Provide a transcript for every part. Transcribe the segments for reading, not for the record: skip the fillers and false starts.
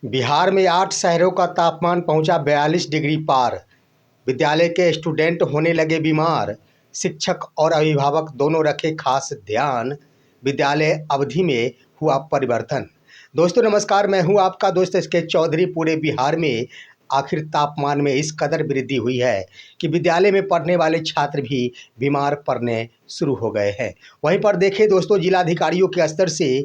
बिहार में 8 शहरों का तापमान पहुंचा 42 डिग्री पार। विद्यालय के स्टूडेंट होने लगे बीमार। शिक्षक और अभिभावक दोनों रखे खास ध्यान। विद्यालय अवधि में हुआ परिवर्तन। दोस्तों नमस्कार, मैं हूं आपका दोस्त एस के चौधरी। पूरे बिहार में आखिर तापमान में इस कदर वृद्धि हुई है कि विद्यालय में पढ़ने वाले छात्र भी बीमार पड़ने शुरू हो गए हैं। वहीं पर देखें दोस्तों, जिलाधिकारियों के स्तर से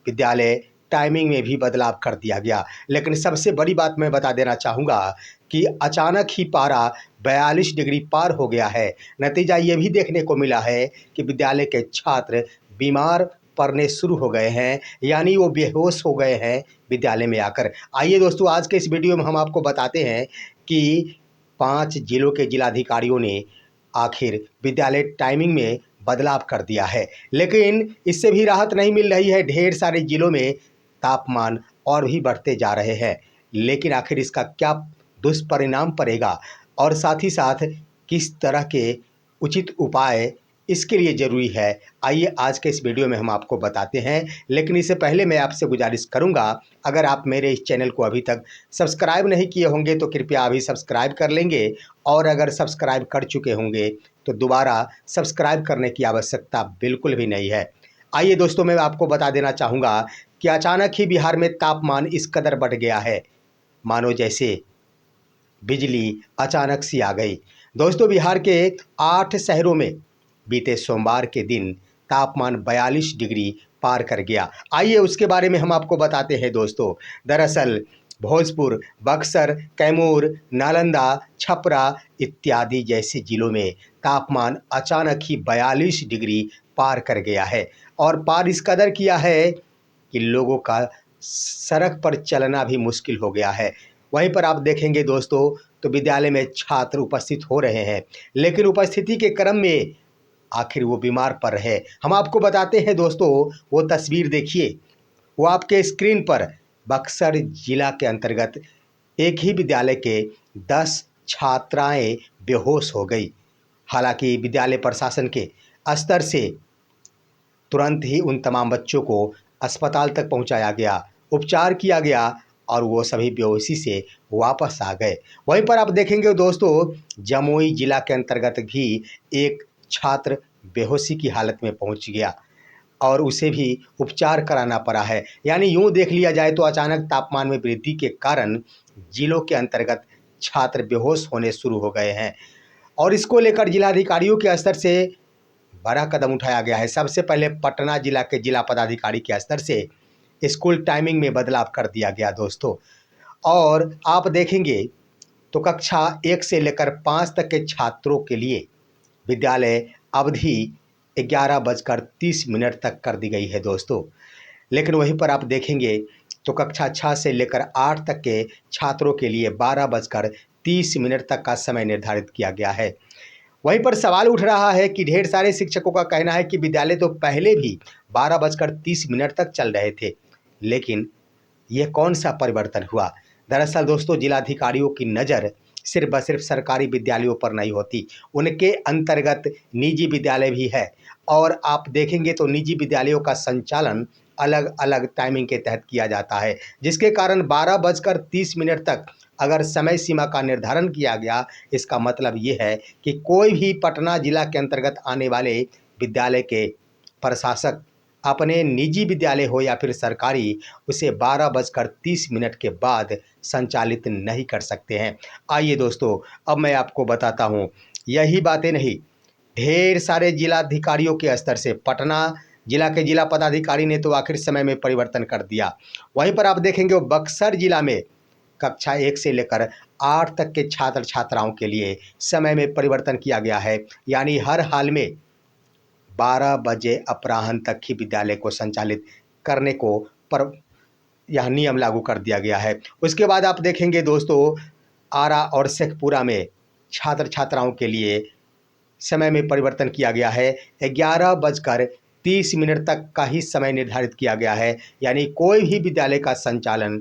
विद्यालय टाइमिंग में भी बदलाव कर दिया गया। लेकिन सबसे बड़ी बात मैं बता देना चाहूँगा कि अचानक ही पारा 42 डिग्री पार हो गया है। नतीजा ये भी देखने को मिला है कि विद्यालय के छात्र बीमार पड़ने शुरू हो गए हैं, यानी वो बेहोश हो गए हैं विद्यालय में आकर। आइए दोस्तों, आज के इस वीडियो में हम आपको बताते हैं कि 5 जिलों के जिलाधिकारियों ने आखिर विद्यालय टाइमिंग में बदलाव कर दिया है। लेकिन इससे भी राहत नहीं मिल रही है। ढेर सारे जिलों में तापमान और भी बढ़ते जा रहे हैं। लेकिन आखिर इसका क्या दुष्परिणाम पड़ेगा और साथ ही साथ किस तरह के उचित उपाय इसके लिए ज़रूरी है, आइए आज के इस वीडियो में हम आपको बताते हैं। लेकिन इससे पहले मैं आपसे गुजारिश करूंगा, अगर आप मेरे इस चैनल को अभी तक सब्सक्राइब नहीं किए होंगे तो कृपया अभी सब्सक्राइब कर लेंगे, और अगर सब्सक्राइब कर चुके होंगे तो दोबारा सब्सक्राइब करने की आवश्यकता बिल्कुल भी नहीं है। आइए दोस्तों, मैं आपको बता देना चाहूँगा कि अचानक ही बिहार में तापमान इस कदर बढ़ गया है, मानो जैसे बिजली अचानक सी आ गई। दोस्तों, बिहार के 8 शहरों में बीते सोमवार के दिन तापमान 42 डिग्री पार कर गया। आइए उसके बारे में हम आपको बताते हैं दोस्तों। दरअसल भोजपुर, बक्सर, कैमूर, नालंदा, छपरा इत्यादि जैसे जिलों में तापमान अचानक ही 42 डिग्री पार कर गया है, और पार इस कदर किया है कि लोगों का सड़क पर चलना भी मुश्किल हो गया है। वहीं पर आप देखेंगे दोस्तों, तो विद्यालय में छात्र उपस्थित हो रहे हैं, लेकिन उपस्थिति के क्रम में आखिर वो बीमार पड़ रहे हैं। हम आपको बताते हैं दोस्तों, वो तस्वीर देखिए, वो आपके स्क्रीन पर। बक्सर जिला के अंतर्गत एक ही विद्यालय के 10 छात्राएं बेहोश हो गई। हालांकि विद्यालय प्रशासन के स्तर से तुरंत ही उन तमाम बच्चों को अस्पताल तक पहुंचाया गया, उपचार किया गया और वो सभी बेहोशी से वापस आ गए। वहीं पर आप देखेंगे दोस्तों, जमुई जिला के अंतर्गत भी एक छात्र बेहोशी की हालत में पहुंच गया और उसे भी उपचार कराना पड़ा है। यानी यूँ देख लिया जाए तो अचानक तापमान में वृद्धि के कारण जिलों के अंतर्गत छात्र बेहोश होने शुरू हो गए हैं, और इसको लेकर जिलाधिकारियों के स्तर से बड़ा कदम उठाया गया है। सबसे पहले पटना जिला के जिला पदाधिकारी के स्तर से स्कूल टाइमिंग में बदलाव कर दिया गया दोस्तों। और आप देखेंगे तो कक्षा 1 से लेकर 5 तक के छात्रों के लिए विद्यालय अवधि 11:30 तक कर दी गई है दोस्तों। लेकिन वहीं पर आप देखेंगे तो कक्षा 6 से लेकर 8 तक के छात्रों के लिए 12:30 तक का समय निर्धारित किया गया है। वहीं पर सवाल उठ रहा है कि ढेर सारे शिक्षकों का कहना है कि विद्यालय तो पहले भी 12:30 तक चल रहे थे, लेकिन ये कौन सा परिवर्तन हुआ। दरअसल दोस्तों, जिलाधिकारियों की नज़र सिर्फ व सिर्फ सरकारी विद्यालयों पर नहीं होती, उनके अंतर्गत निजी विद्यालय भी है। और आप देखेंगे तो निजी विद्यालयों का संचालन अलग अलग टाइमिंग के तहत किया जाता है, जिसके कारण 12:30 तक अगर समय सीमा का निर्धारण किया गया, इसका मतलब ये है कि कोई भी पटना जिला के अंतर्गत आने वाले विद्यालय के प्रशासक अपने निजी विद्यालय हो या फिर सरकारी, उसे 12:30 के बाद संचालित नहीं कर सकते हैं। आइए दोस्तों, अब मैं आपको बताता हूँ। यही बातें नहीं, ढेर सारे जिलाधिकारियों के स्तर से पटना जिला के जिला पदाधिकारी ने तो आखिर समय में परिवर्तन कर दिया। वहीं पर आप देखेंगे वो बक्सर जिला में कक्षा 1 से लेकर 8 तक के छात्र छात्राओं के लिए समय में परिवर्तन किया गया है। यानी हर हाल में 12 बजे अपराह्न तक ही विद्यालय को संचालित करने को पर यह नियम लागू कर दिया गया है। उसके बाद आप देखेंगे दोस्तों, आरा और शेखपुरा में छात्र छात्राओं के लिए समय में परिवर्तन किया गया है। 11:30 तक का ही समय निर्धारित किया गया है। यानी कोई भी विद्यालय का संचालन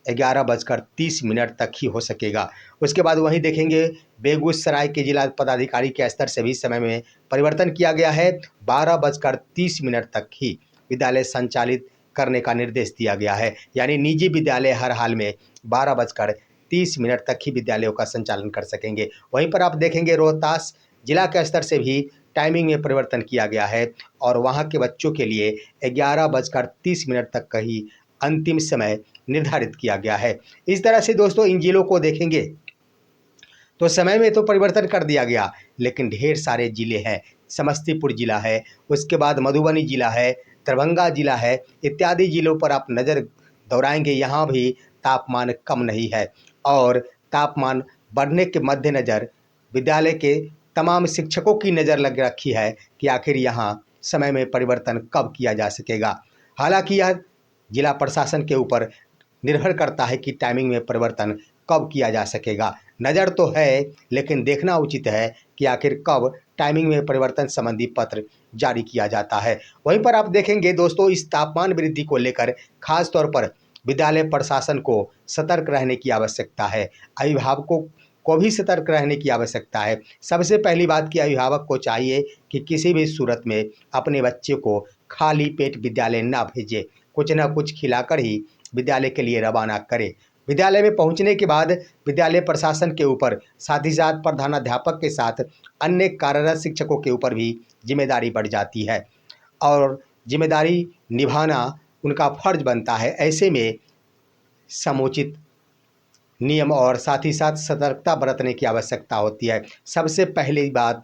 11:30 तक ही हो सकेगा। उसके बाद वहीं देखेंगे बेगूसराय के जिला पदाधिकारी के स्तर से भी समय में परिवर्तन किया गया है। 12:30 तक ही विद्यालय संचालित करने का निर्देश दिया गया है। यानी निजी विद्यालय हर हाल में 12:30 तक ही विद्यालयों का संचालन कर सकेंगे। वहीं पर आप देखेंगे रोहतास जिला के स्तर से भी टाइमिंग में परिवर्तन किया गया है और वहां के बच्चों के लिए 11:30 तक का ही अंतिम समय निर्धारित किया गया है। इस तरह से दोस्तों इन जिलों को देखेंगे तो समय में तो परिवर्तन कर दिया गया, लेकिन ढेर सारे जिले हैं। समस्तीपुर जिला है, उसके बाद मधुबनी जिला है, दरभंगा जिला है, इत्यादि जिलों पर आप नज़र दौड़ाएंगे, यहाँ भी तापमान कम नहीं है और तापमान बढ़ने के मद्देनज़र विद्यालय के तमाम शिक्षकों की नज़र लग रखी है कि आखिर यहाँ समय में परिवर्तन कब किया जा सकेगा। हालांकि यह जिला प्रशासन के ऊपर निर्भर करता है कि टाइमिंग में परिवर्तन कब किया जा सकेगा। नज़र तो है, लेकिन देखना उचित है कि आखिर कब टाइमिंग में परिवर्तन संबंधी पत्र जारी किया जाता है। वहीं पर आप देखेंगे दोस्तों इस तापमान वृद्धि को लेकर खास तौर पर विद्यालय प्रशासन को सतर्क रहने की आवश्यकता है, अभिभावकों को भी सतर्क रहने की आवश्यकता है। सबसे पहली बात कि अभिभावक को चाहिए कि किसी भी सूरत में अपने बच्चे को खाली पेट विद्यालय ना भेजे, कुछ ना कुछ खिलाकर ही विद्यालय के लिए रवाना करें। विद्यालय में पहुंचने के बाद विद्यालय प्रशासन के ऊपर, साथ ही साथ प्रधानाध्यापक के साथ अन्य कार्यरत शिक्षकों के ऊपर भी जिम्मेदारी बढ़ जाती है और जिम्मेदारी निभाना उनका फर्ज बनता है। ऐसे में समुचित नियम और साथ ही साथ सतर्कता बरतने की आवश्यकता होती है। सबसे पहली बात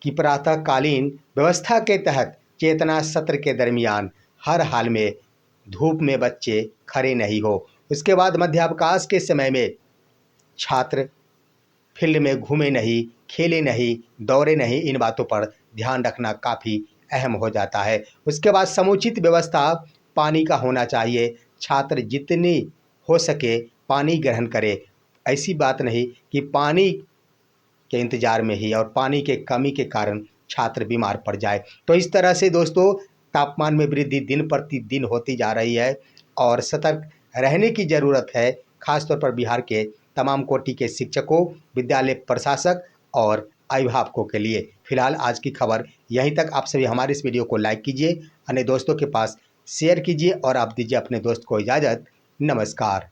कि प्रातःकालीन व्यवस्था के तहत चेतना सत्र के दरमियान हर हाल में धूप में बच्चे खड़े नहीं हो। उसके बाद मध्यावकाश के समय में छात्र फील्ड में घूमे नहीं, खेले नहीं, दौड़े नहीं, इन बातों पर ध्यान रखना काफ़ी अहम हो जाता है। उसके बाद समुचित व्यवस्था पानी का होना चाहिए। छात्र जितनी हो सके पानी ग्रहण करे। ऐसी बात नहीं कि पानी के इंतज़ार में ही और पानी के कमी के कारण छात्र बीमार पड़ जाए। तो इस तरह से दोस्तों तापमान में वृद्धि दिन प्रतिदिन होती जा रही है और सतर्क रहने की ज़रूरत है, खासतौर पर बिहार के तमाम कोटि के शिक्षकों, विद्यालय प्रशासक और अभिभावकों के लिए। फिलहाल आज की खबर यहीं तक। आप सभी हमारे इस वीडियो को लाइक कीजिए, अन्य दोस्तों के पास शेयर कीजिए और आप दीजिए अपने दोस्त को इजाज़त। नमस्कार।